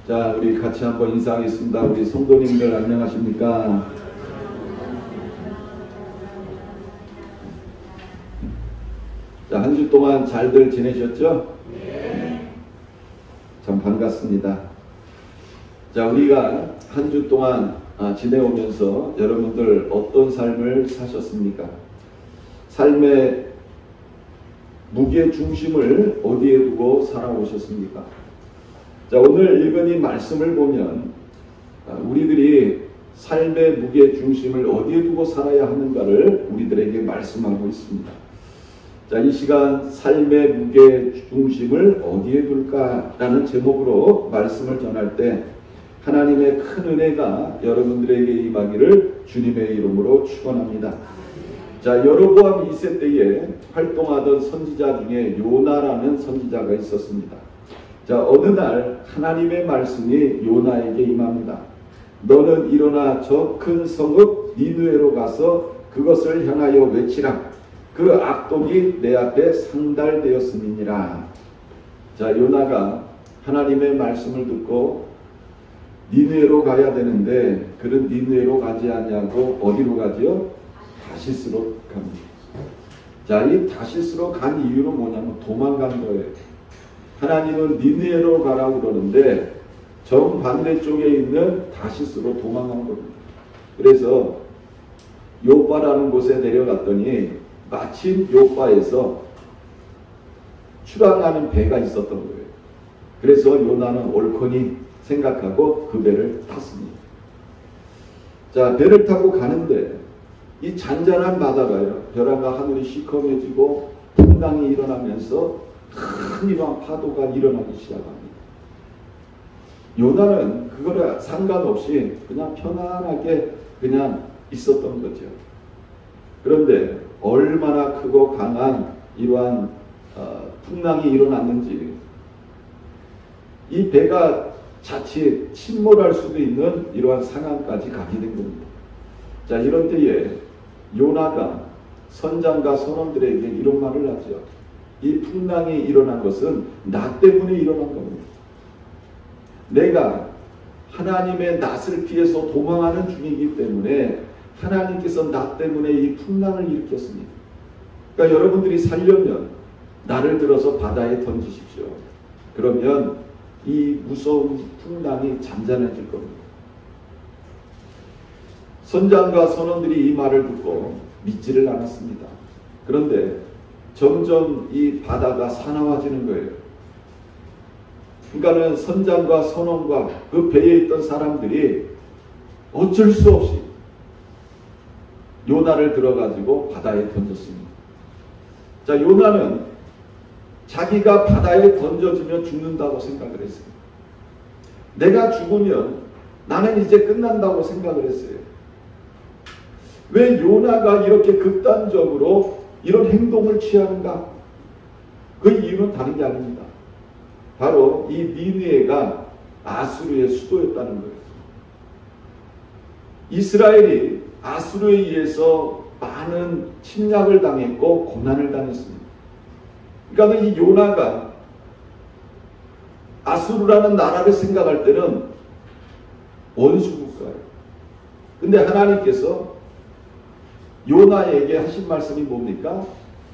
자, 우리 같이 한번 인사하겠습니다. 우리 성도님들 안녕하십니까? 자, 한 주 동안 잘들 지내셨죠? 네. 참 반갑습니다. 자, 우리가 한 주 동안 지내오면서 여러분들 어떤 삶을 사셨습니까? 삶의 무게 중심을 어디에 두고 살아오셨습니까? 자, 오늘 읽은 이 말씀을 보면 우리들이 삶의 무게 중심을 어디에 두고 살아야 하는가를 우리들에게 말씀하고 있습니다. 자, 이 시간 삶의 무게 중심을 어디에 둘까라는 제목으로 말씀을 전할 때 하나님의 큰 은혜가 여러분들에게 임하기를 주님의 이름으로 축원합니다. 자, 여로보암 2세 때에 활동하던 선지자 중에 요나라는 선지자가 있었습니다. 자, 어느 날 하나님의 말씀이 요나에게 임합니다. 너는 일어나 저 큰 성읍 니느웨로 가서 그것을 향하여 외치라. 그 악독이 내 앞에 상달되었음이니라. 자, 요나가 하나님의 말씀을 듣고 니느웨로 가야 되는데 그는 니느웨로 가지 않냐고 어디로 가지요? 다시스로 갑니다. 자, 이 다시스로 간 이유는 뭐냐면 도망간 거예요. 하나님은 니느웨로 가라고 그러는데 정반대쪽에 있는 다시스로 도망간 겁니다. 그래서 요바라는 곳에 내려갔더니 마침 요바에서 출항하는 배가 있었던 거예요. 그래서 요나는 옳거니 생각하고 그 배를 탔습니다. 자, 배를 타고 가는데 이 잔잔한 바다가요, 벼랑과 하늘이 시커매지고 풍랑이 일어나면서 큰 이런 파도가 일어나기 시작합니다. 요나는 그거를 상관없이 그냥 편안하게 그냥 있었던 거죠. 그런데 얼마나 크고 강한 이러한 풍랑이 일어났는지 이 배가 자칫 침몰할 수도 있는 이러한 상황까지 가게 된 겁니다. 자, 이런 때에 요나가 선장과 선원들에게 이런 말을 하죠. 이 풍랑이 일어난 것은 나 때문에 일어난 겁니다. 내가 하나님의 낯을 피해서 도망하는 중이기 때문에 하나님께서 나 때문에 이 풍랑을 일으켰습니다. 그러니까 여러분들이 살려면 나를 들어서 바다에 던지십시오. 그러면 이 무서운 풍랑이 잠잠해질 겁니다. 선장과 선원들이 이 말을 듣고 믿지를 않았습니다. 그런데 점점 이 바다가 사나워지는 거예요. 그러니까는 선장과 선원과 그 배에 있던 사람들이 어쩔 수 없이 요나를 들어가지고 바다에 던졌습니다. 자, 요나는 자기가 바다에 던져지면 죽는다고 생각을 했어요. 내가 죽으면 나는 이제 끝난다고 생각을 했어요. 왜 요나가 이렇게 극단적으로 이런 행동을 취하는가? 그 이유는 다른 게 아닙니다. 바로 이 니느웨가 아수르의 수도였다는 거예요. 이스라엘이 아수르에 의해서 많은 침략을 당했고 고난을 당했습니다. 그러니까 이 요나가 아수르라는 나라를 생각할 때는 원수국가예요. 근데 하나님께서 요나에게 하신 말씀이 뭡니까?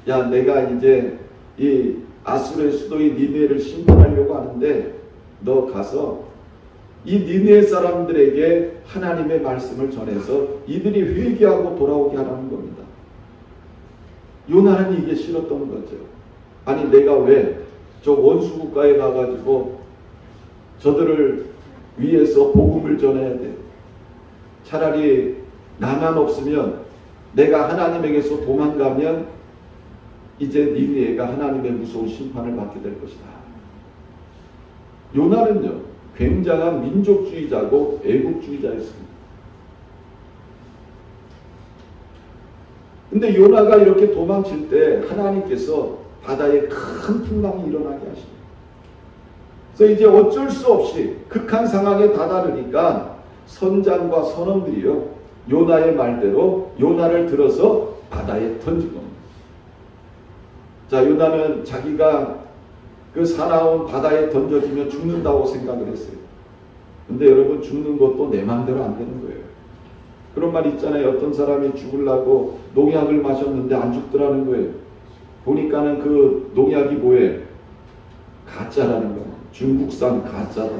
야, 내가 이제 이 아수르의 수도인 니느웨를 심판하려고 하는데 너 가서 이 니느웨 사람들에게 하나님의 말씀을 전해서 이들이 회개하고 돌아오게 하라는 겁니다. 요나는 이게 싫었던 거죠. 아니, 내가 왜 저 원수국가에 가가지고 저들을 위해서 복음을 전해야 돼? 차라리 나만 없으면 내가 하나님에게서 도망가면 이제 니느웨가 하나님의 무서운 심판을 받게 될 것이다. 요나는요, 굉장한 민족주의자고 애국주의자였습니다. 근데 요나가 이렇게 도망칠 때 하나님께서 바다에 큰 풍랑이 일어나게 하십니다. 그래서 이제 어쩔 수 없이 극한 상황에 다다르니까 선장과 선원들이요, 요나의 말대로 요나를 들어서 바다에 던진 겁니다. 자, 요나는 자기가 그 사나운 바다에 던져지면 죽는다고 생각을 했어요. 근데 여러분, 죽는 것도 내 마음대로 안 되는 거예요. 그런 말 있잖아요. 어떤 사람이 죽으려고 농약을 마셨는데 안 죽더라는 거예요. 보니까는 그 농약이 뭐예요? 가짜라는 거예요. 중국산 가짜다.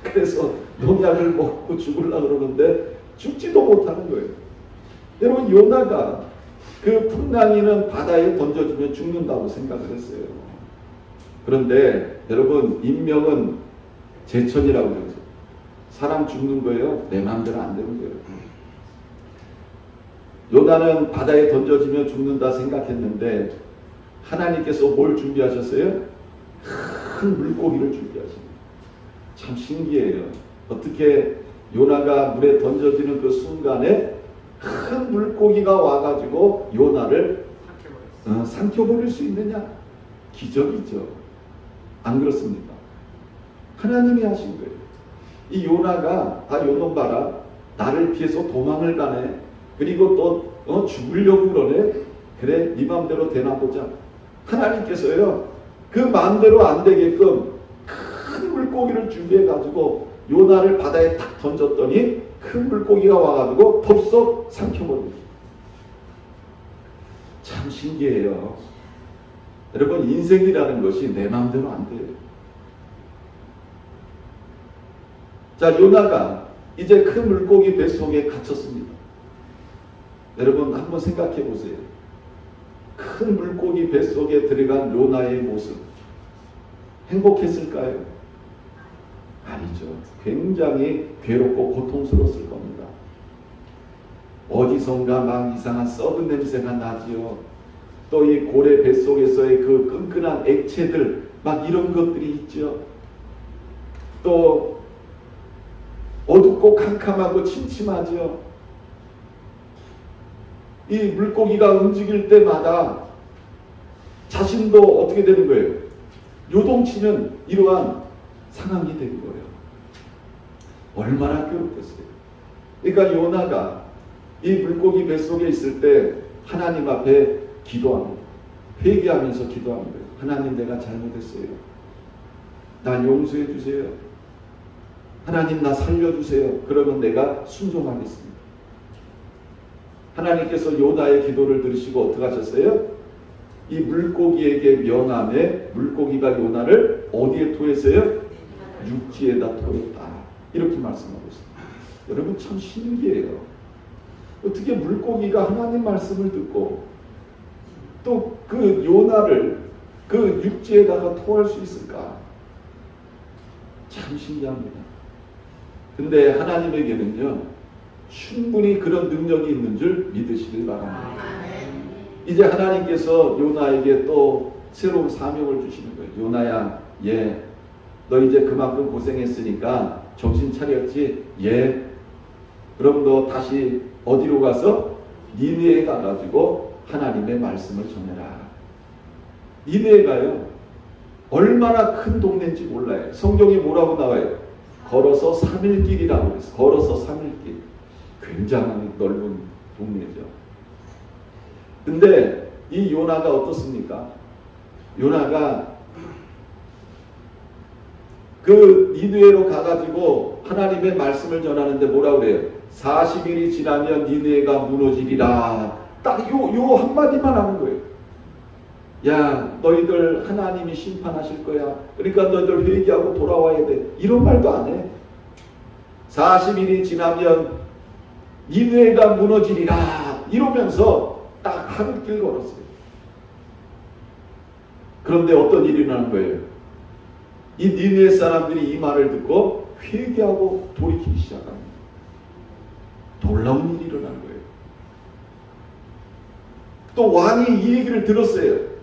그래서 농약을 먹고 죽으려고 그러는데 죽지도 못하는 거예요. 여러분, 요나가 그 풍랑이는 바다에 던져주면 죽는다고 생각을 했어요. 그런데 여러분, 인명은 제천이라고 그러죠. 사람 죽는 거예요. 내 마음대로 안 되는 거예요. 요나는 바다에 던져지면 죽는다 생각했는데 하나님께서 뭘 준비하셨어요? 큰 물고기를 준비하십니다. 참 신기해요. 어떻게 요나가 물에 던져지는 그 순간에 큰 물고기가 와가지고 요나를 삼켜버릴 수 있느냐? 기적이죠. 안 그렇습니까? 하나님이 하신 거예요. 이 요나가 요놈 봐라, 나를 피해서 도망을 가네. 그리고 또 죽으려고 그러네. 그래, 네 마음대로 되나 보자. 하나님께서요, 그 마음대로 안 되게끔 큰 물고기를 준비해가지고 요나를 바다에 탁 던졌더니 큰 물고기가 와가지고 덥석 삼켜버립니다. 참 신기해요. 여러분, 인생이라는 것이 내 마음대로 안 돼요. 자, 요나가 이제 큰 물고기 뱃속에 갇혔습니다. 여러분, 한번 생각해 보세요. 큰 물고기 뱃속에 들어간 요나의 모습, 행복했을까요? 아니죠. 굉장히 괴롭고 고통스러웠을 겁니다. 어디선가 막 이상한 썩은 냄새가 나지요. 또 이 고래 뱃속에서의 그 끈끈한 액체들, 막 이런 것들이 있죠. 또 어둡고 캄캄하고 침침하죠. 이 물고기가 움직일 때마다 자신도 어떻게 되는 거예요? 요동치는 이러한 상황이 된 거예요. 얼마나 괴롭겠어요. 그러니까 요나가 이 물고기 뱃속에 있을 때 하나님 앞에 기도합니다. 회개하면서 기도하는 거예요. 하나님, 내가 잘못했어요. 날 용서해 주세요. 하나님, 나 살려주세요. 그러면 내가 순종하겠습니다. 하나님께서 요나의 기도를 들으시고 어떻게 하셨어요? 이 물고기에게 명함에 물고기가 요나를 어디에 토했어요? 육지에다 토했다. 이렇게 말씀하고 있습니다. 여러분, 참 신기해요. 어떻게 물고기가 하나님 말씀을 듣고 또 그 요나를 그 육지에다가 토할 수 있을까? 참 신기합니다. 근데 하나님에게는요, 충분히 그런 능력이 있는 줄 믿으시길 바랍니다. 이제 하나님께서 요나에게 또 새로운 사명을 주시는 거예요. 요나야, 너 이제 그만큼 고생했으니까 정신 차렸지? 그럼 너 다시 어디로 가서 니느에 가가지고 하나님의 말씀을 전해라. 니느에가요, 얼마나 큰 동네인지 몰라요. 성경에 뭐라고 나와요? 걸어서 3일 길이라고 그랬어요. 걸어서 3일 길. 굉장히 넓은 동네죠. 근데 이 요나가 어떻습니까? 요나가 그 니느웨로 가가지고 하나님의 말씀을 전하는데 뭐라고 그래요? 40일이 지나면 니느웨가 무너지리라. 딱 요 한마디만 하는 거예요. 야, 너희들 하나님이 심판하실 거야. 그러니까 너희들 회개하고 돌아와야 돼. 이런 말도 안 해. 40일이 지나면 니느웨가 무너지리라. 이러면서 딱 하늘길 걸었어요. 그런데 어떤 일이 일어나는 거예요? 이 니느웨 사람들이 이 말을 듣고 회개하고 돌이키기 시작합니다. 놀라운 일이 일어나는 거예요. 또 왕이 이 얘기를 들었어요.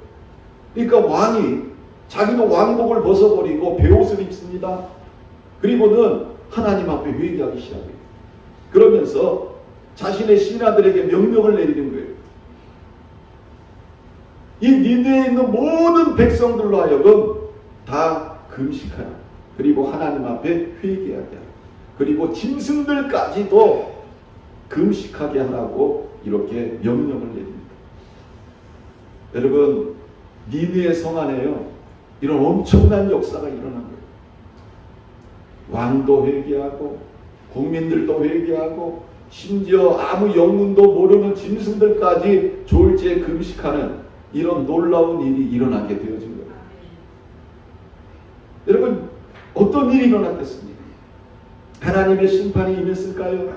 그러니까 왕이 자기도 왕복을 벗어버리고 베옷을 입습니다. 그리고는 하나님 앞에 회개하기 시작해요. 그러면서 자신의 신하들에게 명령을 내리는 거예요. 이 니느웨에 있는 모든 백성들로 하여금 다 금식하라. 그리고 하나님 앞에 회개하게 하라. 그리고 짐승들까지도 금식하게 하라고 이렇게 명령을 내립니다. 여러분, 니느웨 성 안에요, 이런 엄청난 역사가 일어난 거예요. 왕도 회개하고 국민들도 회개하고 심지어 아무 영문도 모르는 짐승들까지 졸지에 금식하는 이런 놀라운 일이 일어나게 되어진 거예요. 여러분, 어떤 일이 일어났겠습니까? 하나님의 심판이 임했을까요?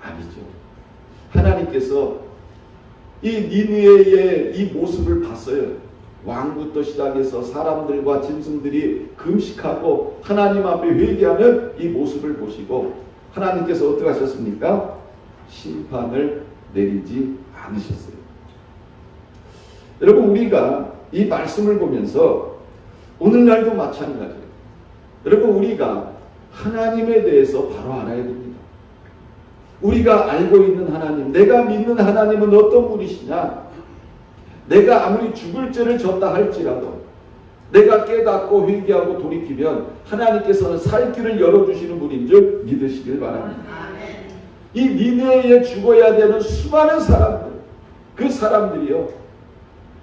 아니죠. 하나님께서 이 니느웨의 이 모습을 봤어요. 왕부터 시작해서 사람들과 짐승들이 금식하고 하나님 앞에 회개하는 이 모습을 보시고 하나님께서 어떻게 하셨습니까? 심판을 내리지 않으셨어요. 여러분, 우리가 이 말씀을 보면서 오늘날도 마찬가지예요. 여러분, 우리가 하나님에 대해서 바로 알아야 됩니다. 우리가 알고 있는 하나님, 내가 믿는 하나님은 어떤 분이시냐? 내가 아무리 죽을 죄를 졌다 할지라도 내가 깨닫고 회개하고 돌이키면 하나님께서는 살 길을 열어주시는 분인 줄 믿으시길 바랍니다. 이 니느웨에 죽어야 되는 수많은 사람들, 그 사람들이요,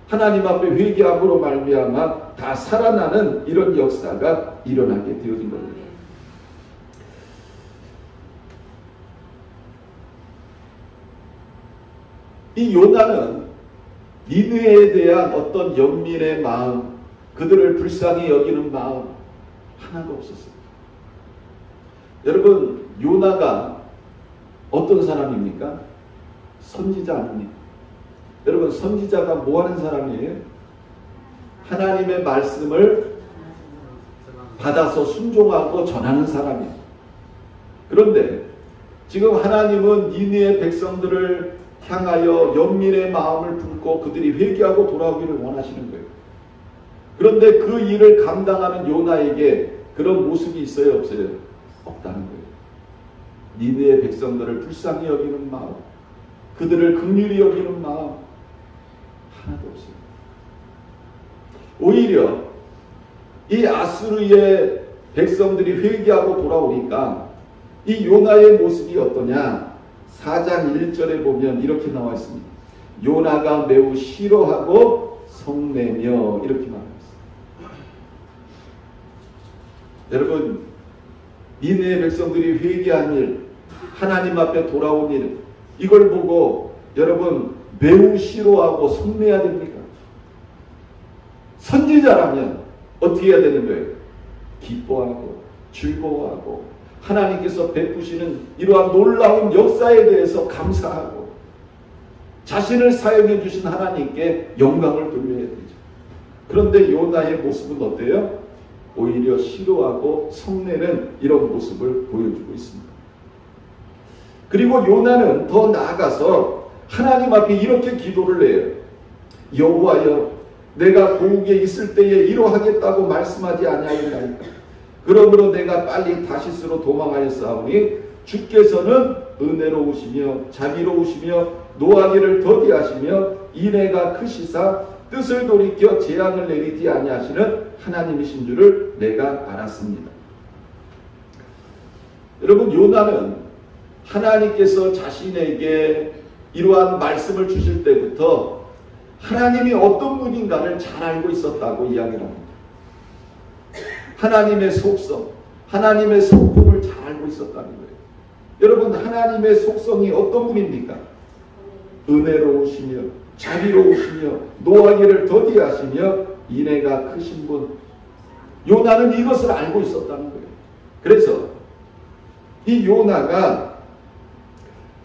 하나님 앞에 회개함으로 말미암아 다 살아나는 이런 역사가 일어나게 되어진 겁니다. 이 요나는 니느웨에 대한 어떤 연민의 마음, 그들을 불쌍히 여기는 마음 하나도 없었어요. 여러분, 요나가 어떤 사람입니까? 선지자 아닙니까? 여러분, 선지자가 뭐하는 사람이에요? 하나님의 말씀을 받아서 순종하고 전하는 사람이에요. 그런데 지금 하나님은 니느웨 백성들을 향하여 연민의 마음을 품고 그들이 회개하고 돌아오기를 원하시는 거예요. 그런데 그 일을 감당하는 요나에게 그런 모습이 있어요, 없어요? 없다는 거예요. 니느웨 백성들을 불쌍히 여기는 마음, 그들을 긍휼히 여기는 마음 하나도 없어요. 오히려 이 아수르의 백성들이 회개하고 돌아오니까 이 요나의 모습이 어떠냐? 4장 1절에 보면 이렇게 나와 있습니다. 요나가 매우 싫어하고 성내며 이렇게 말합니다. 여러분, 니느웨 백성들이 회개한 일, 하나님 앞에 돌아온 일, 이걸 보고 여러분 매우 싫어하고 성내야 됩니까? 선지자라면 어떻게 해야 되는 거예요? 기뻐하고 즐거워하고 하나님께서 베푸시는 이러한 놀라운 역사에 대해서 감사하고 자신을 사용해 주신 하나님께 영광을 돌려야 되죠. 그런데 요나의 모습은 어때요? 오히려 싫어하고 성내는 이런 모습을 보여주고 있습니다. 그리고 요나는 더 나아가서 하나님 앞에 이렇게 기도를 해요. 여호와여, 내가 고국에 있을 때에 이러하겠다고 말씀하지 아니하였나이까? 그러므로 내가 빨리 다시스로 도망하였사오니 주께서는 은혜로우시며 자비로우시며 노하기를 더디하시며 인애가 크시사 뜻을 돌이켜 재앙을 내리지 아니하시는 하나님이신 줄을 내가 알았습니다. 여러분, 요나는 하나님께서 자신에게 이러한 말씀을 주실 때부터 하나님이 어떤 분인가를 잘 알고 있었다고 이야기를 합니다. 하나님의 속성, 하나님의 성품을 잘 알고 있었다는 거예요. 여러분, 하나님의 속성이 어떤 분입니까? 은혜로우시며 자비로우시며 노하기를 더디하시며 인애가 크신 분. 요나는 이것을 알고 있었다는 거예요. 그래서 이 요나가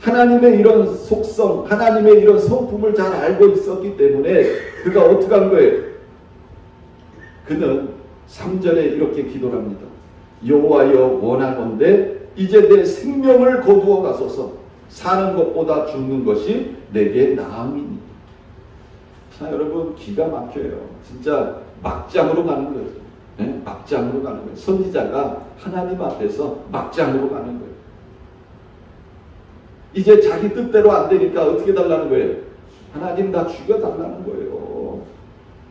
하나님의 이런 속성, 하나님의 이런 성품을 잘 알고 있었기 때문에 그가 어떻게 한 거예요? 그는 3절에 이렇게 기도를 합니다. 여호와여, 원하건대 이제 내 생명을 거두어 가소서. 사는 것보다 죽는 것이 내게 나음이니. 자, 여러분, 기가 막혀요. 진짜 막장으로 가는 거예요. 네? 막장으로 가는 거예요. 선지자가 하나님 앞에서 막장으로 가는 거예요. 이제 자기 뜻대로 안 되니까 어떻게 달라는 거예요? 하나님 나 죽여달라는 거예요.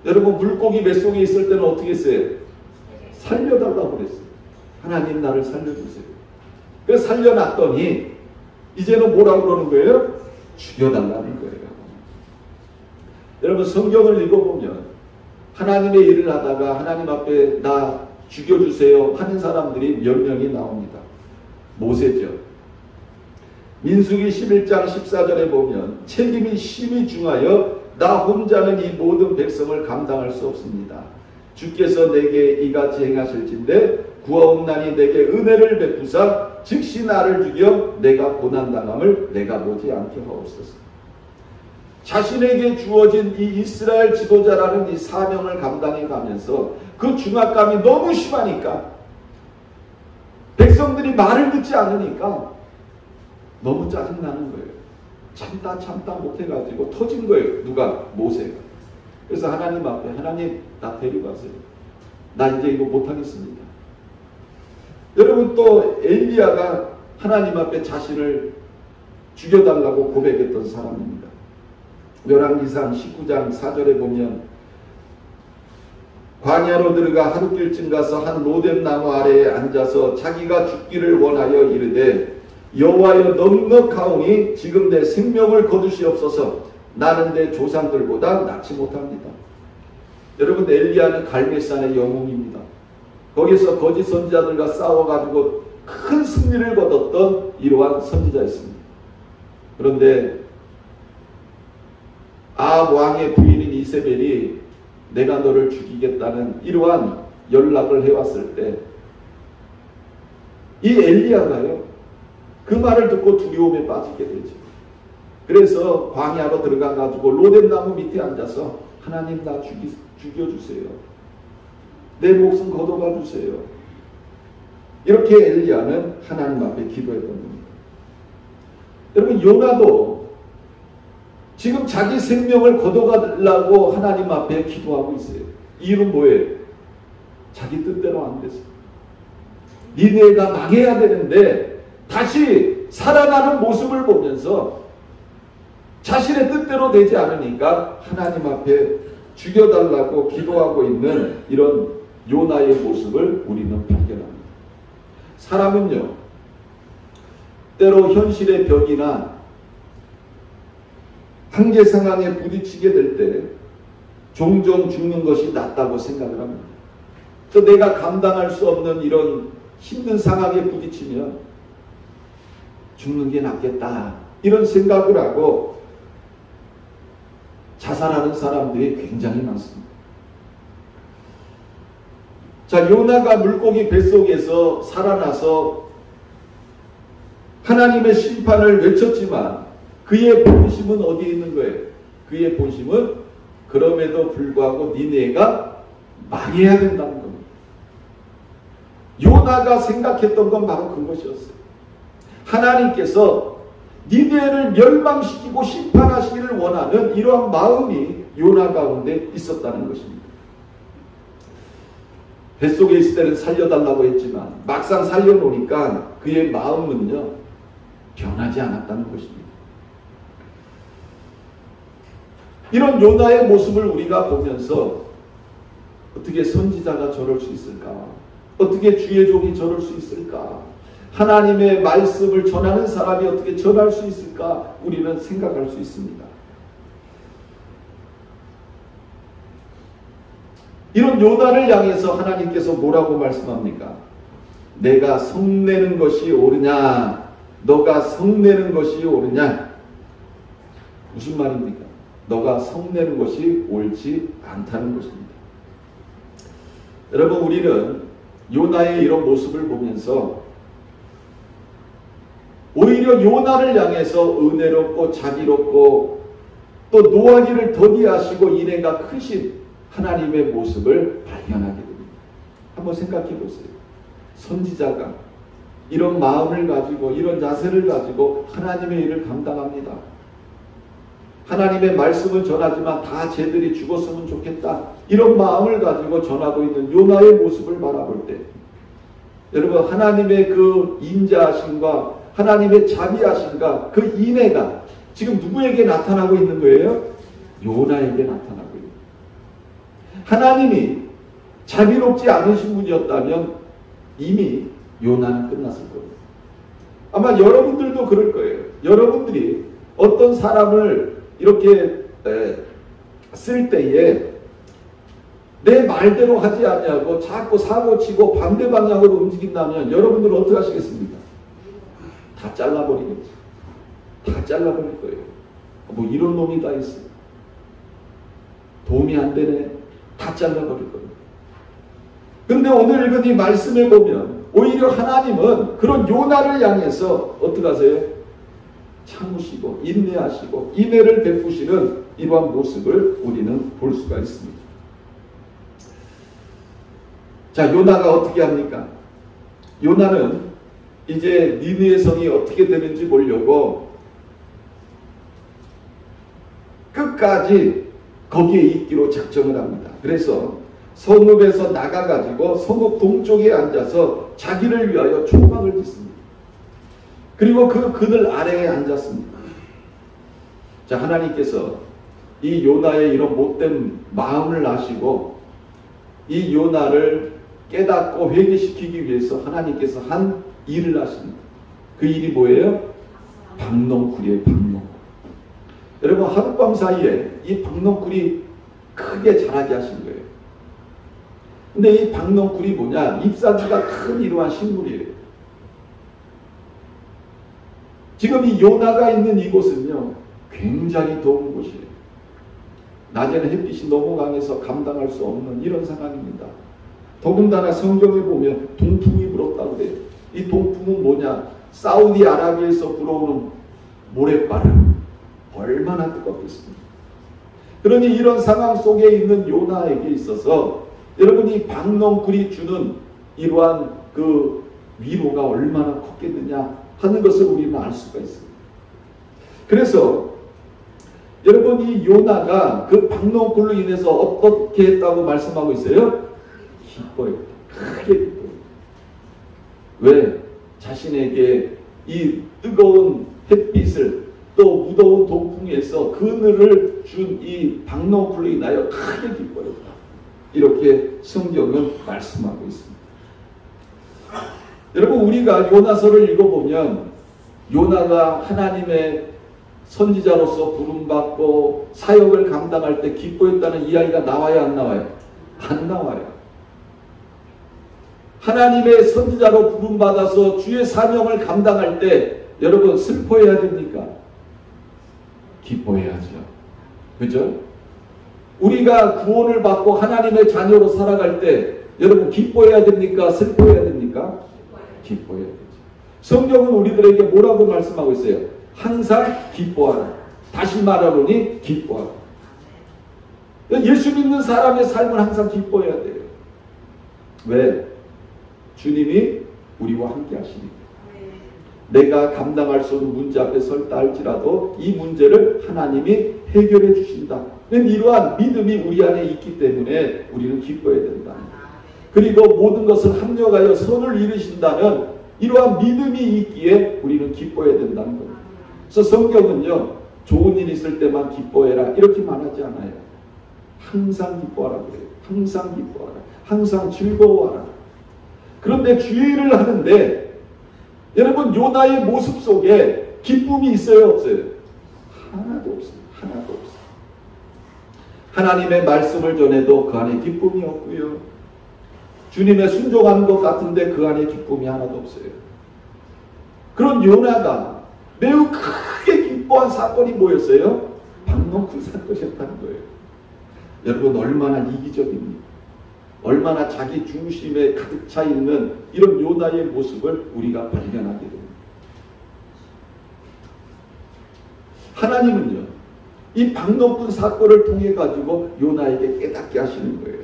여러분, 물고기 뱃속에 있을 때는 어떻게 했어요? 살려달라고 그랬어요. 하나님 나를 살려주세요. 그래서 살려놨더니 이제는 뭐라고 그러는 거예요? 죽여달라는 거예요. 여러분, 성경을 읽어보면 하나님의 일을 하다가 하나님 앞에 나 죽여주세요 하는 사람들이 몇 명이 나옵니다. 모세죠. 민수기 11장 14절에 보면 책임이 심히 중하여 나 혼자는 이 모든 백성을 감당할 수 없습니다. 주께서 내게 이같이 행하실진대 구하옵나니 내게 은혜를 베푸사 즉시 나를 죽여 내가 고난당함을 내가 보지 않게 하옵소서. 자신에게 주어진 이 이스라엘 지도자라는 이 사명을 감당해 가면서 그 중압감이 너무 심하니까 백성들이 말을 듣지 않으니까 너무 짜증나는 거예요. 참다 못해가지고 터진 거예요. 누가? 모세가. 그래서 하나님 앞에 하나님 나 데려가세요. 나 이제 이거 못하겠습니다. 여러분 또 엘리야가 하나님 앞에 자신을 죽여달라고 고백했던 사람입니다. 열왕기상 19장 4절에 보면 광야로 들어가 하룻길쯤 가서 한 로뎀 나무 아래에 앉아서 자기가 죽기를 원하여 이르되 여호와여 넉넉하오니 지금 내 생명을 거두시옵소서. 나는 내 조상들보다 낫지 못합니다. 여러분 엘리야는 갈멜산의 영웅입니다. 거기서 거짓 선지자들과 싸워가지고 큰 승리를 거뒀던 이러한 선지자였습니다. 그런데 아합 왕의 부인인 이세벨이 내가 너를 죽이겠다는 이러한 연락을 해왔을 때 이 엘리야가요 그 말을 듣고 두려움에 빠지게 되죠. 그래서 광야로 들어가 가지고 로뎀나무 밑에 앉아서 하나님 나 죽여주세요. 내 목숨 걷어가 주세요. 이렇게 엘리야는 하나님 앞에 기도했던 겁니다. 여러분 요나도 지금 자기 생명을 걷어가려고 하나님 앞에 기도하고 있어요. 이유는 뭐예요? 자기 뜻대로 안 돼서. 니네가 망해야 되는데 다시 살아나는 모습을 보면서 자신의 뜻대로 되지 않으니까 하나님 앞에 죽여달라고 기도하고 있는 이런 요나의 모습을 우리는 발견합니다. 사람은요 때로 현실의 벽이나 한계 상황에 부딪히게 될 때 종종 죽는 것이 낫다고 생각을 합니다. 또 내가 감당할 수 없는 이런 힘든 상황에 부딪히면 죽는 게 낫겠다 이런 생각을 하고 자살하는 사람들이 굉장히 많습니다. 자, 요나가 물고기 뱃속에서 살아나서 하나님의 심판을 외쳤지만 그의 본심은 어디에 있는 거예요? 그의 본심은 그럼에도 불구하고 니네가 망해야 된다는 겁니다. 요나가 생각했던 건 바로 그것이었어요. 하나님께서 니네를 멸망시키고 심판하시기를 원하는 이러한 마음이 요나 가운데 있었다는 것입니다. 뱃속에 있을 때는 살려달라고 했지만 막상 살려놓으니까 그의 마음은요 변하지 않았다는 것입니다. 이런 요나의 모습을 우리가 보면서 어떻게 선지자가 저럴 수 있을까? 어떻게 주의 종이 저럴 수 있을까? 하나님의 말씀을 전하는 사람이 어떻게 전할 수 있을까? 우리는 생각할 수 있습니다. 이런 요나를 향해서 하나님께서 뭐라고 말씀합니까? 내가 성내는 것이 옳으냐? 너가 성내는 것이 옳으냐? 무슨 말입니까? 너가 성내는 것이 옳지 않다는 것입니다. 여러분 우리는 요나의 이런 모습을 보면서 오히려 요나를 향해서 은혜롭고 자비롭고 또 노하기를 더디하시고 인애가 크신 하나님의 모습을 발견하게 됩니다. 한번 생각해 보세요. 선지자가 이런 마음을 가지고 이런 자세를 가지고 하나님의 일을 감당합니다. 하나님의 말씀을 전하지만 다 쟤들이 죽었으면 좋겠다. 이런 마음을 가지고 전하고 있는 요나의 모습을 바라볼 때 여러분 하나님의 그 인자하심과 하나님의 자비하심과 그 인애가 지금 누구에게 나타나고 있는 거예요? 요나에게 나타나고 있는 거예요. 하나님이 자비롭지 않으신 분이었다면 이미 요나는 끝났을 거예요. 아마 여러분들도 그럴 거예요. 여러분들이 어떤 사람을 이렇게 쓸 때에 내 말대로 하지 않냐고 자꾸 사고치고 반대 방향으로 움직인다면 여러분들은 어떻게 하시겠습니까? 다 잘라버리겠죠. 다 잘라버릴 거예요. 뭐 이런 놈이 다 있어요. 도움이 안 되네. 다 잘라버릴 겁니다. 근데 오늘 읽은 이 말씀에 보면 오히려 하나님은 그런 요나를 향해서 어떻게 하세요? 참으시고 인내하시고 인애를 베푸시는 이러한 모습을 우리는 볼 수가 있습니다. 자, 요나가 어떻게 합니까? 요나는 이제 니느웨 성이 어떻게 되는지 보려고 끝까지 거기에 있기로 작정을 합니다. 그래서 성읍에서 나가가지고 성읍 동쪽에 앉아서 자기를 위하여 초막을 짓습니다. 그리고 그 그늘 아래에 앉았습니다. 자, 하나님께서 이 요나의 이런 못된 마음을 아시고 이 요나를 깨닫고 회개시키기 위해서 하나님께서 한 일을 하십니다. 그 일이 뭐예요? 박넝쿨이에요. 박넝쿨. 여러분, 하룻밤 사이에 이 박넝쿨이 크게 자라게 하신 거예요. 근데 이 박넝쿨이 뭐냐? 잎사귀가 큰 이러한 식물이에요. 지금 이 요나가 있는 이곳은요, 굉장히 더운 곳이에요. 낮에는 햇빛이 너무 강해서 감당할 수 없는 이런 상황입니다. 더군다나 성경에 보면 동풍이 불었다고 그래요. 이 동풍은 뭐냐? 사우디아라비아에서 불어오는 모래바람. 얼마나 뜨겁겠습니까? 그러니 이런 상황 속에 있는 요나에게 있어서 여러분이 박넝쿨이 주는 이러한 그 위로가 얼마나 컸겠느냐 하는 것을 우리는 알 수가 있습니다. 그래서 여러분, 이 요나가 그 박넝쿨로 인해서 어떻게 했다고 말씀하고 있어요? 기뻐했다. 크게 기뻐했다. 왜? 자신에게 이 뜨거운 햇빛을 또 무더운 동풍에서 그늘을 준 이 박넝쿨로 인하여 크게 기뻐했다. 이렇게 성경은 말씀하고 있습니다. 여러분, 우리가 요나서를 읽어보면 요나가 하나님의 선지자로서 부름받고 사역을 감당할 때 기뻐했다는 이야기가 나와요, 안 나와요? 안 나와요. 하나님의 선지자로 부름받아서 주의 사명을 감당할 때 여러분 슬퍼해야 됩니까? 기뻐해야죠. 그죠? 우리가 구원을 받고 하나님의 자녀로 살아갈 때 여러분 기뻐해야 됩니까? 슬퍼해야 됩니까? 기뻐해야 되죠. 성경은 우리들에게 뭐라고 말씀하고 있어요? 항상 기뻐하라. 다시 말하노니 기뻐하라. 예수 믿는 사람의 삶은 항상 기뻐해야 돼요. 왜? 주님이 우리와 함께 하시니까. 내가 감당할 수 없는 문제 앞에 설다 할지라도 이 문제를 하나님이 해결해 주신다. 이러한 믿음이 우리 안에 있기 때문에 우리는 기뻐해야 된다. 그리고 모든 것을 합력하여 선을 이루신다는 이러한 믿음이 있기에 우리는 기뻐해야 된다는 겁니다. 그래서 성경은요, 좋은 일 있을 때만 기뻐해라 이렇게 말하지 않아요. 항상 기뻐하라 그래요. 항상 기뻐하라. 항상 즐거워하라. 그런데 주의를 하는데 여러분, 요나의 모습 속에 기쁨이 있어요, 없어요? 하나도 없어요. 하나도 없어요. 하나님의 말씀을 전해도 그 안에 기쁨이 없고요. 주님의 순종하는 것 같은데 그 안에 기쁨이 하나도 없어요. 그런 요나가 매우 크게 기뻐한 사건이 뭐였어요? 박넝쿨 사건이었다는 거예요. 여러분, 얼마나 이기적입니까? 얼마나 자기 중심에 가득 차 있는 이런 요나의 모습을 우리가 발견하게 됩니다. 하나님은요, 이 박넝쿨 사건을 통해 가지고 요나에게 깨닫게 하시는 거예요.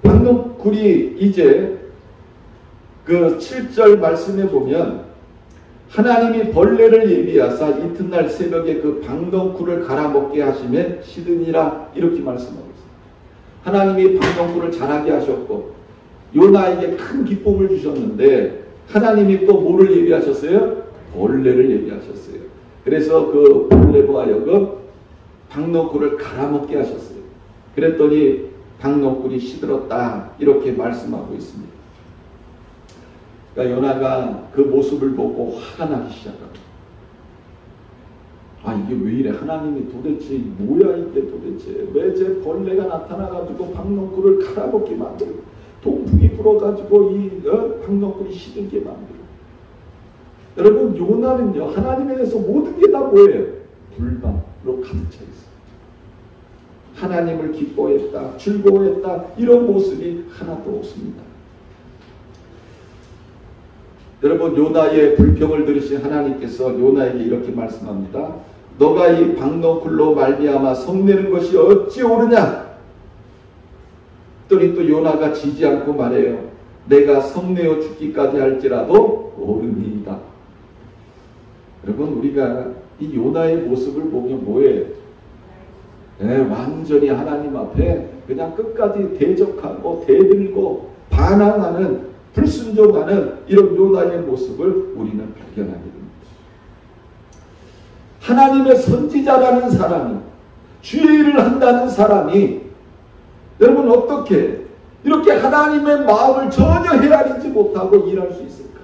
박넝쿨이 이제 그 7절 말씀에 보면 하나님이 벌레를 예비하사 이튿날 새벽에 그 박넝쿨을 갈아먹게 하시면 시드니라 이렇게 말씀하고 있습니다. 하나님이 박넝쿨을 자라게 하셨고 요나에게 큰 기쁨을 주셨는데 하나님이 또 뭐를 예비하셨어요? 벌레를 예비하셨어요. 그래서 그 벌레로 하여금 박넝쿨을 갈아먹게 하셨어요. 그랬더니 박넝쿨이 시들었다 이렇게 말씀하고 있습니다. 그러니까 요나가 그 모습을 보고 화가 나기 시작합니다. 아, 이게 왜 이래? 하나님이 도대체 뭐야 이게 도대체? 왜 제 벌레가 나타나가지고 박넝쿨을 갈아먹게 만들고 동풍이 불어가지고 이 박넝쿨이 시들게 만들고. 여러분, 요나는요, 하나님에 대해서 모든 게 다 뭐예요? 불만으로 가득 차 있어요. 하나님을 기뻐했다, 즐거워했다, 이런 모습이 하나도 없습니다. 여러분, 요나의 불평을 들으신 하나님께서 요나에게 이렇게 말씀합니다. 너가 이 박넝쿨로 말미암아 성내는 것이 어찌 옳으냐? 또 요나가 지지 않고 말해요. 내가 성내어 죽기까지 할지라도 옳으니이다. 여러분, 우리가 이 요나의 모습을 보면 뭐예요? 네, 완전히 하나님 앞에 그냥 끝까지 대적하고 대들고 반항하는, 불순종하는 이런 요나의 모습을 우리는 발견하게 됩니다. 하나님의 선지자라는 사람이, 주의 일을 한다는 사람이 여러분 어떻게 이렇게 하나님의 마음을 전혀 헤아리지 못하고 일할 수 있을까?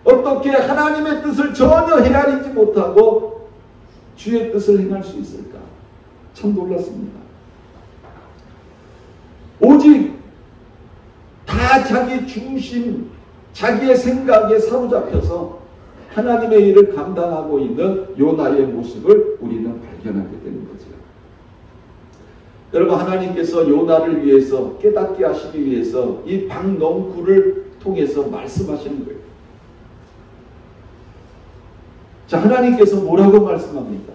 어떻게 하나님의 뜻을 전혀 헤아리지 못하고 주의 뜻을 행할 수 있을까? 참 놀랐습니다. 오직 다 자기 중심, 자기의 생각에 사로잡혀서 하나님의 일을 감당하고 있는 요나의 모습을 우리는 발견하게 되는 거죠. 여러분, 하나님께서 요나를 위해서, 깨닫게 하시기 위해서 이 박넝쿨을 통해서 말씀하시는 거예요. 자, 하나님께서 뭐라고 말씀합니까?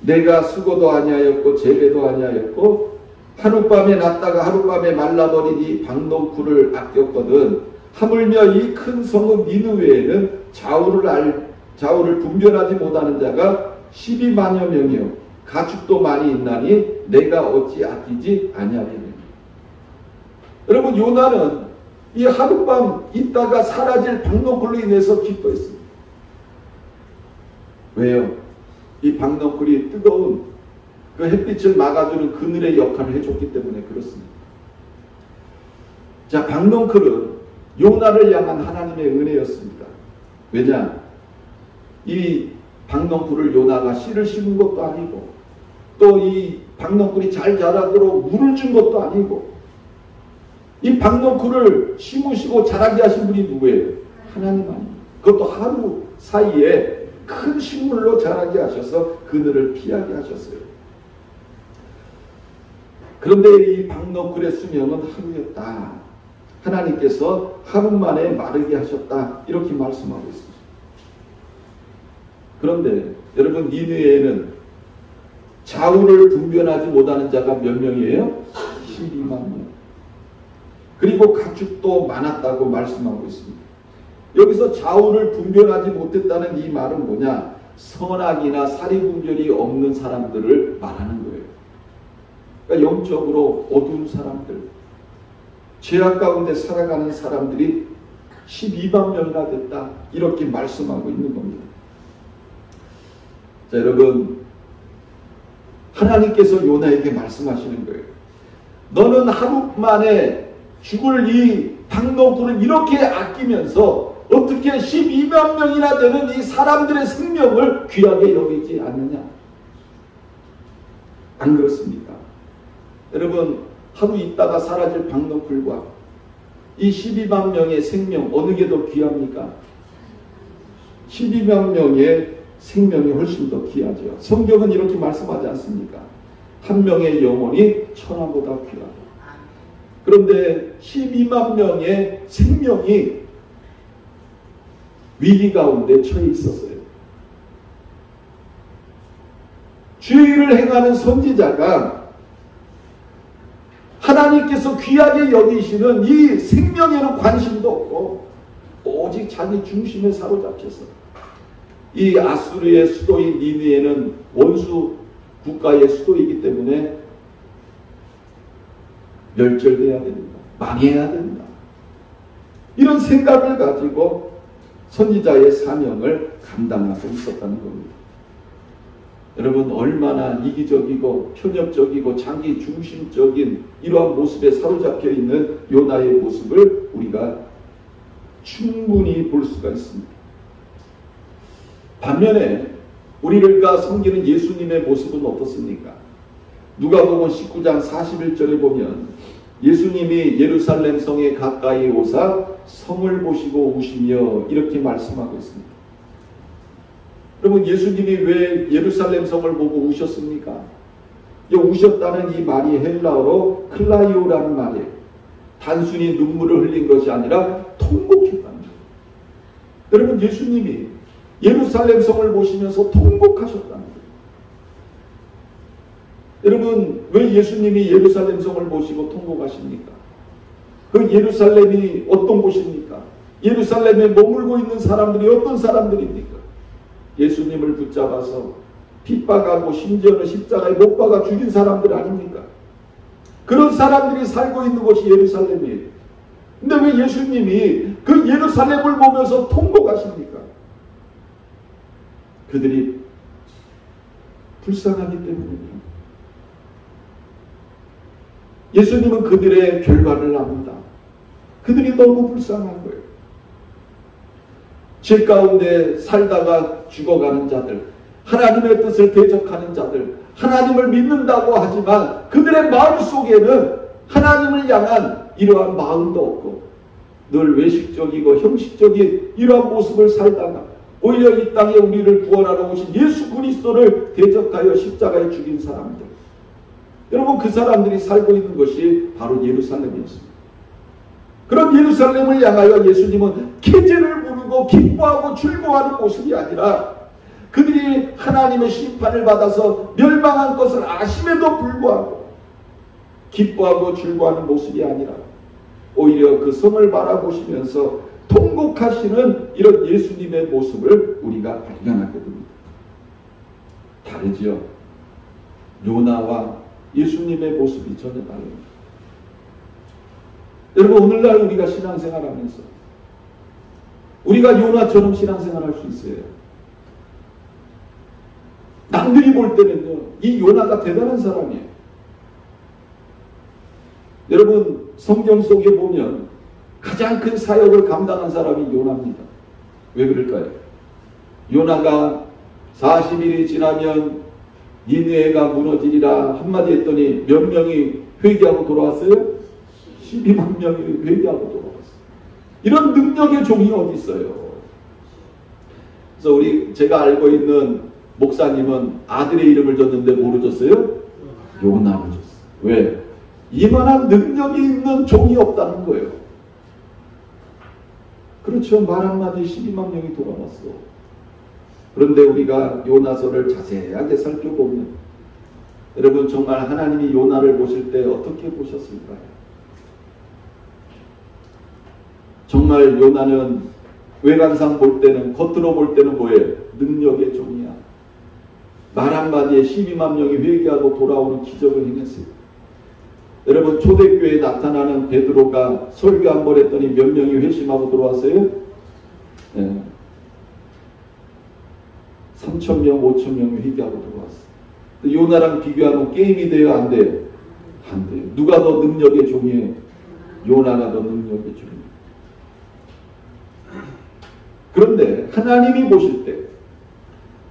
내가 수고도 아니하였고 재배도 아니하였고 하룻밤에 났다가 하룻밤에 말라버린 이 박넝쿨을 아꼈거든 하물며 이 큰 성읍 니느웨에는 좌우를 분별하지 못하는 자가 12만여 명이요 가축도 많이 있나니 내가 어찌 아끼지 아니하리니. 여러분, 요나는 이 하룻밤 있다가 사라질 박넝쿨로 인해서 기뻐했습니다. 왜요? 이 박넝쿨이 뜨거운 그 햇빛을 막아주는 그늘의 역할을 해줬기 때문에 그렇습니다. 자, 박넝쿨은 요나를 향한 하나님의 은혜였습니다. 왜냐? 이 박넝쿨을 요나가 씨를 심은 것도 아니고 또 이 박넝쿨이 잘 자라도록 물을 준 것도 아니고 이 박넝쿨을 심으시고 자라게 하신 분이 누구예요? 하나님 아닙니까? 그것도 하루 사이에 큰 식물로 자라게 하셔서 그늘을 피하게 하셨어요. 그런데 이 박넝쿨의 수명은 하루였다. 하나님께서 하루 만에 마르게 하셨다. 이렇게 말씀하고 있습니다. 그런데 여러분, 니느웨에는 좌우를 분별하지 못하는 자가 몇 명이에요? 12만 명. 그리고 가축도 많았다고 말씀하고 있습니다. 여기서 좌우를 분별하지 못했다는 이 말은 뭐냐? 선악이나 사리분별이 없는 사람들을 말하는 거예요. 그러니까 영적으로 어두운 사람들, 죄악 가운데 살아가는 사람들이 12만 명이나 됐다. 이렇게 말씀하고 있는 겁니다. 자, 여러분, 하나님께서 요나에게 말씀하시는 거예요. 너는 하루 만에 죽을 이 박넝쿨을 이렇게 아끼면서 어떻게 12만 명이나 되는 이 사람들의 생명을 귀하게 여기지 않느냐? 안 그렇습니까? 여러분, 하루 있다가 사라질 박넝쿨과 이 12만 명의 생명, 어느 게 더 귀합니까? 12만 명의 생명이 훨씬 더 귀하죠. 성경은 이렇게 말씀하지 않습니까? 한 명의 영혼이 천하보다 귀하다. 그런데 12만 명의 생명이 위기 가운데 처해 있었어요. 주의 일을 행하는 선지자가 하나님께서 귀하게 여기시는 이 생명에는 관심도 없고 오직 자기 중심에 사로잡혀서 이 아수르의 수도인 니느웨는 원수 국가의 수도이기 때문에 멸절돼야 된다. 망해야 된다. 이런 생각을 가지고 선지자의 사명을 감당하고 있었다는 겁니다. 여러분, 얼마나 이기적이고 편협적이고 자기 중심적인 이러한 모습에 사로잡혀 있는 요나의 모습을 우리가 충분히 볼 수가 있습니다. 반면에 우리가 섬기는 예수님의 모습은 어떻습니까? 누가복음 19장 41절에 보면 예수님이 예루살렘 성에 가까이 오사 성을 보시고 우시며 이렇게 말씀하고 있습니다. 여러분, 예수님이 왜 예루살렘 성을 보고 우셨습니까? 우셨다는 이 말이 헬라어로 클라이오라는 말이에요. 단순히 눈물을 흘린 것이 아니라 통곡했다는 거예요. 여러분, 예수님이 예루살렘 성을 보시면서 통곡하셨다는 거예요. 여러분, 왜 예수님이 예루살렘 성을 보시고 통곡하십니까? 그 예루살렘이 어떤 곳입니까? 예루살렘에 머물고 있는 사람들이 어떤 사람들입니까? 예수님을 붙잡아서 핍박하고 심지어는 십자가에 못 박아 죽인 사람들 아닙니까? 그런 사람들이 살고 있는 곳이 예루살렘이에요. 근데 왜 예수님이 그 예루살렘을 보면서 통곡하십니까? 그들이 불쌍하기 때문입니다. 예수님은 그들의 결과를 압니다. 그들이 너무 불쌍한 거예요. 죄 가운데 살다가 죽어가는 자들, 하나님의 뜻을 대적하는 자들, 하나님을 믿는다고 하지만 그들의 마음 속에는 하나님을 향한 이러한 마음도 없고 늘 외식적이고 형식적인 이러한 모습을 살다가 오히려 이 땅에 우리를 구원하러 오신 예수 그리스도를 대적하여 십자가에 죽인 사람들, 여러분, 그 사람들이 살고 있는 것이 바로 예루살렘이었습니다. 그런 예루살렘을 향하여 예수님은 계제를 부르고 기뻐하고 즐거워하는 모습이 아니라 그들이 하나님의 심판을 받아서 멸망한 것을 아심에도 불구하고 기뻐하고 즐거워하는 모습이 아니라 오히려 그 성을 바라보시면서 통곡하시는 이런 예수님의 모습을 우리가 발견하게 됩니다. 다르지요. 요나와 예수님의 모습이 전혀 다릅니다. 여러분, 오늘날 우리가 신앙생활하면서 우리가 요나처럼 신앙생활할 수 있어요. 남들이 볼 때는요, 이 요나가 대단한 사람이에요. 여러분, 성경 속에 보면 가장 큰 사역을 감당한 사람이 요나입니다. 왜 그럴까요? 요나가 40일이 지나면 니느웨가 무너지리라 한마디 했더니 몇 명이 회개하고 돌아왔어요? 12만 명이 회개하고 돌아왔어요. 이런 능력의 종이 어디 있어요? 그래서 제가 알고 있는 목사님은 아들의 이름을 줬는데 뭐로 줬어요? 요나로 줬어요. 왜? 이만한 능력이 있는 종이 없다는 거예요. 그렇죠. 말 한마디 12만 명이 돌아왔어. 그런데 우리가 요나서를 자세하게 살펴보면 여러분, 정말 하나님이 요나를 보실 때 어떻게 보셨을까요? 정말 요나는 외관상 볼 때는, 겉으로 볼 때는 뭐예요? 능력의 종이야. 말 한마디에 12만 명이 회개하고 돌아오는 기적을 행했어요. 여러분, 초대교회에 나타나는 베드로가 설교 한 번 했더니 몇 명이 회심하고 돌아왔어요? 네. 3,000명, 5,000명이 회개하고 돌아왔어요. 요나랑 비교하면 게임이 돼요? 안 돼요? 안 돼요. 누가 더 능력의 종이에요? 요나가 더 능력의 종이에요. 그런데 하나님이 보실 때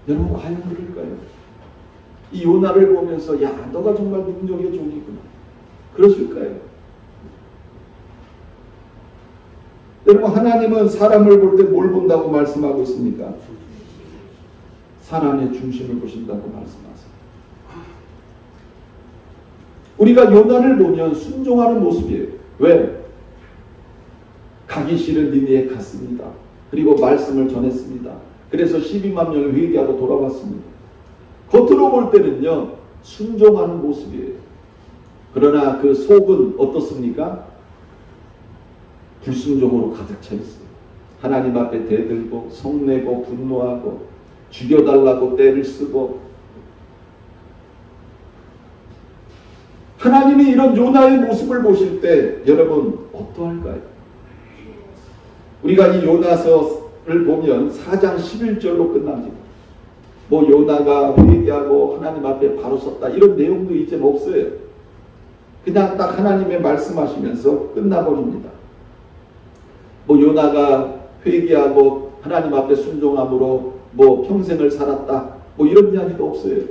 여러분, 과연 그럴까요? 이 요나를 보면서 야, 너가 정말 능력의 종이구나, 그러실까요? 여러분, 하나님은 사람을 볼 때 뭘 본다고 말씀하고 있습니까? 사람의 중심을 보신다고 말씀하세요. 우리가 요나를 보면 순종하는 모습이에요. 왜? 가기 싫은 니느웨에 갔습니다. 그리고 말씀을 전했습니다. 그래서 12만 명이 회개하고 돌아왔습니다. 겉으로 볼 때는요, 순종하는 모습이에요. 그러나 그 속은 어떻습니까? 불순종으로 가득 차 있어요. 하나님 앞에 대들고 성내고 분노하고 죽여달라고 떼를 쓰고. 하나님이 이런 요나의 모습을 보실 때 여러분 어떠할까요? 우리가 이 요나서를 보면 4장 11절로 끝납니다. 뭐 요나가 회개하고 하나님 앞에 바로 섰다 이런 내용도 이제 없어요. 그냥 딱 하나님의 말씀하시면서 끝나버립니다. 뭐 요나가 회개하고 하나님 앞에 순종함으로 뭐 평생을 살았다 뭐 이런 이야기도 없어요.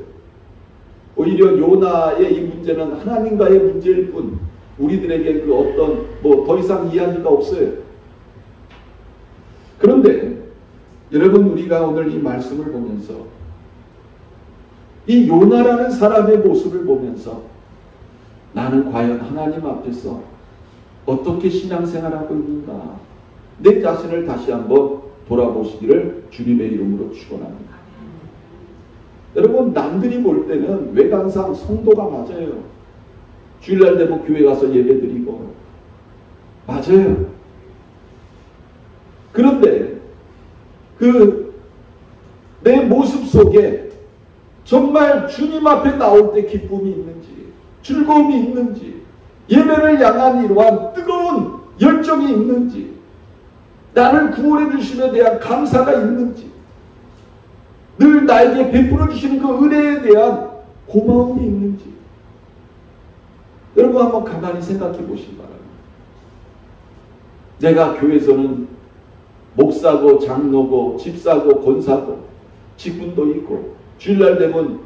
오히려 요나의 이 문제는 하나님과의 문제일 뿐 우리들에게 그 어떤 뭐 더 이상 이야기가 없어요. 그런데 여러분, 우리가 오늘 이 말씀을 보면서 이 요나라는 사람의 모습을 보면서 나는 과연 하나님 앞에서 어떻게 신앙생활하고 있는가, 내 자신을 다시 한번 돌아보시기를 주님의 이름으로 축원합니다. 여러분, 남들이 볼 때는 외관상 성도가 맞아요. 주일날 되면 교회 가서 예배드리고 맞아요. 그런데 내 모습 속에 정말 주님 앞에 나올 때 기쁨이 있는지, 즐거움이 있는지, 예배를 향한 이러한 뜨거운 열정이 있는지, 나를 구원해 주심에 대한 감사가 있는지, 늘 나에게 베풀어 주시는 그 은혜에 대한 고마움이 있는지, 여러분 한번 가만히 생각해 보시기 바랍니다. 내가 교회에서는 목사고 장로고 집사고 권사고 직분도 있고, 주일날 되면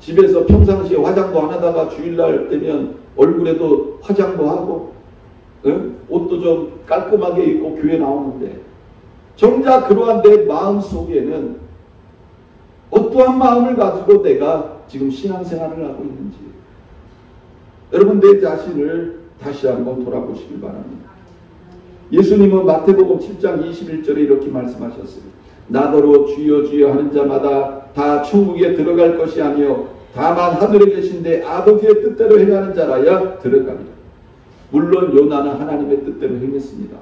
집에서 평상시에 화장도 안 하다가 주일날 되면 얼굴에도 화장도 하고, 옷도 좀 깔끔하게 입고 교회 나오는데, 정작 그러한 내 마음 속에는 어떠한 마음을 가지고 내가 지금 신앙생활을 하고 있는지, 여러분 내 자신을 다시 한번 돌아보시길 바랍니다. 예수님은 마태복음 7장 21절에 이렇게 말씀하셨어요. 나더러 주여 주여 하는 자마다 다 천국에 들어갈 것이 아니요 다만 하늘에 계신 내 아버지의 뜻대로 행하는 자라야 들어가리라. 물론 요나는 하나님의 뜻대로 행했습니다.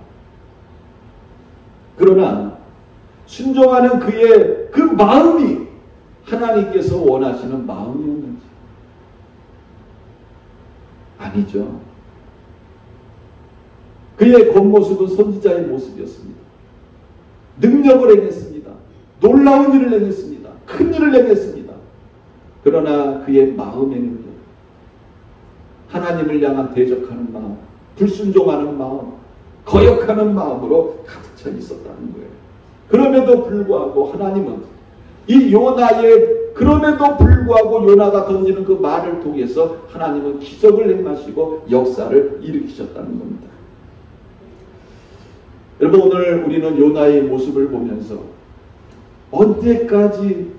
그러나 순종하는 그의 그 마음이 하나님께서 원하시는 마음이었는지? 아니죠. 그의 겉모습은 선지자의 모습이었습니다. 능력을 행했습니다. 놀라운 일을 행했습니다. 큰 일을 행했습니다. 그러나 그의 마음에는요, 하나님을 향한 대적하는 마음, 불순종하는 마음, 거역하는 마음으로 가득 차 있었다는 거예요. 그럼에도 불구하고 하나님은 이 요나의, 그럼에도 불구하고 요나가 던지는 그 말을 통해서 하나님은 기적을 행하시고 역사를 일으키셨다는 겁니다. 여러분, 오늘 우리는 요나의 모습을 보면서 언제까지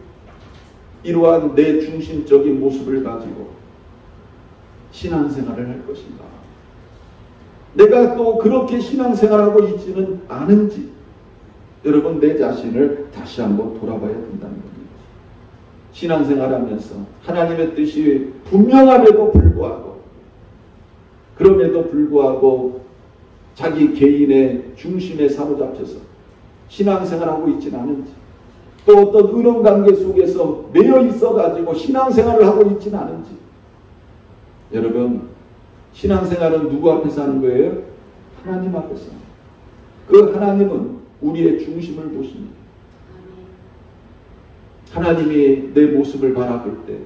이러한 내 중심적인 모습을 가지고 신앙생활을 할 것인가? 내가 또 그렇게 신앙생활하고 있지는 않은지, 여러분 내 자신을 다시 한번 돌아봐야 된다는 겁니다. 신앙생활하면서 하나님의 뜻이 분명함에도 불구하고, 그럼에도 불구하고 자기 개인의 중심에 사로잡혀서 신앙생활하고 있지는 않은지, 또 어떤 의론관계 속에서 매여 있어가지고 신앙생활을 하고 있지는 않은지. 여러분, 신앙생활은 누구 앞에서 하는 거예요? 하나님 앞에서. 그 하나님은 우리의 중심을 보십니다. 하나님이 내 모습을 바라볼 때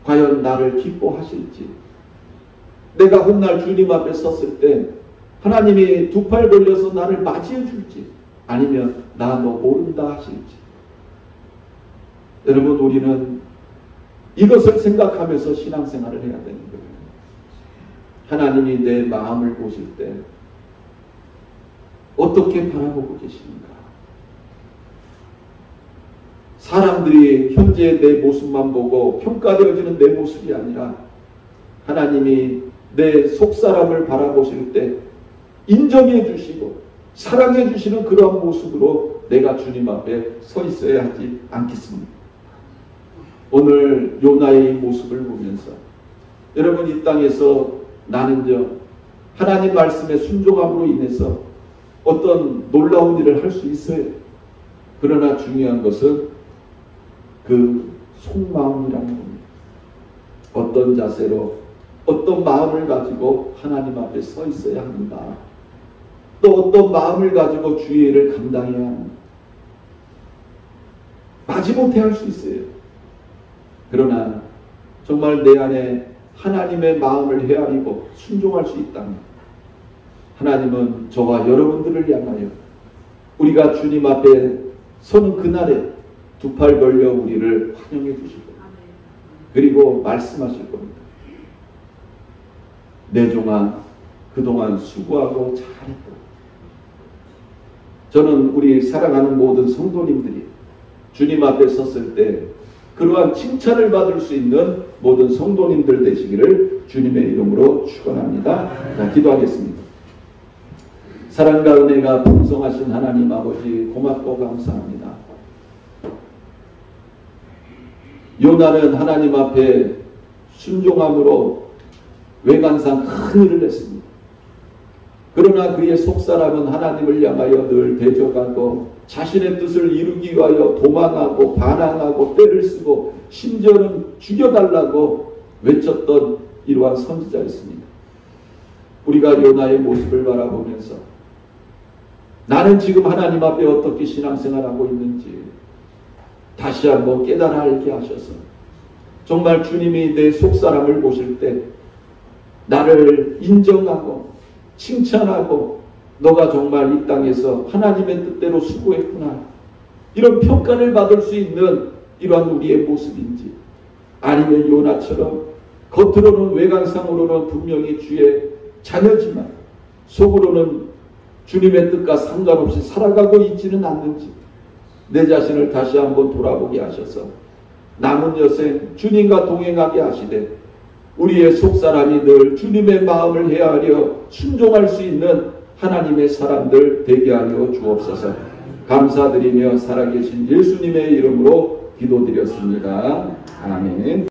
과연 나를 기뻐하실지, 내가 훗날 주님 앞에 섰을 때 하나님이 두 팔 벌려서 나를 맞이해 줄지, 아니면 나 너 모른다 하실지. 여러분, 우리는 이것을 생각하면서 신앙생활을 해야 되는 거예요. 하나님이 내 마음을 보실 때 어떻게 바라보고 계십니까? 사람들이 현재 내 모습만 보고 평가되어지는 내 모습이 아니라 하나님이 내 속사람을 바라보실 때 인정해 주시고 사랑해 주시는 그러한 모습으로 내가 주님 앞에 서 있어야 하지 않겠습니까? 오늘 요나의 모습을 보면서 여러분, 이 땅에서 나는 하나님 말씀에 순종함으로 인해서 어떤 놀라운 일을 할 수 있어요. 그러나 중요한 것은 그 속마음이라는 겁니다. 어떤 자세로, 어떤 마음을 가지고 하나님 앞에 서 있어야 하는가, 또 어떤 마음을 가지고 주의 일을 감당해야 하는가. 마지못해 할 수 있어요. 그러나 정말 내 안에 하나님의 마음을 헤아리고 순종할 수 있다면 하나님은 저와 여러분들을 향하여 우리가 주님 앞에 서는 그날에 두 팔 걸려 우리를 환영해 주실 겁니다. 그리고 말씀하실 겁니다. 내 종아 그동안 수고하고 잘했다. 저는 우리 사랑하는 모든 성도님들이 주님 앞에 섰을 때 그러한 칭찬을 받을 수 있는 모든 성도님들 되시기를 주님의 이름으로 축원합니다. 자, 기도하겠습니다. 사랑과 은혜가 풍성하신 하나님 아버지 고맙고 감사합니다. 요나는 하나님 앞에 순종함으로 외관상 큰 일을 했습니다. 그러나 그의 속사람은 하나님을 향하여 늘 대적하고 자신의 뜻을 이루기 위하여 도망하고 반항하고 떼를 쓰고 심지어는 죽여달라고 외쳤던 이러한 선지자였습니다. 우리가 요나의 모습을 바라보면서 나는 지금 하나님 앞에 어떻게 신앙생활하고 있는지 다시 한번 깨달아 알게 하셔서 정말 주님이 내 속사람을 보실 때 나를 인정하고 칭찬하고 너가 정말 이 땅에서 하나님의 뜻대로 수고했구나 이런 평가를 받을 수 있는 이러한 우리의 모습인지 아니면 요나처럼 겉으로는 외관상으로는 분명히 주의 자녀지만 속으로는 주님의 뜻과 상관없이 살아가고 있지는 않는지 내 자신을 다시 한번 돌아보게 하셔서 남은 여생 주님과 동행하게 하시되 우리의 속사람이 늘 주님의 마음을 헤아려 순종할 수 있는 하나님의 사람들 되게 하여 주옵소서. 감사드리며 살아계신 예수님의 이름으로 기도드렸습니다. 아멘.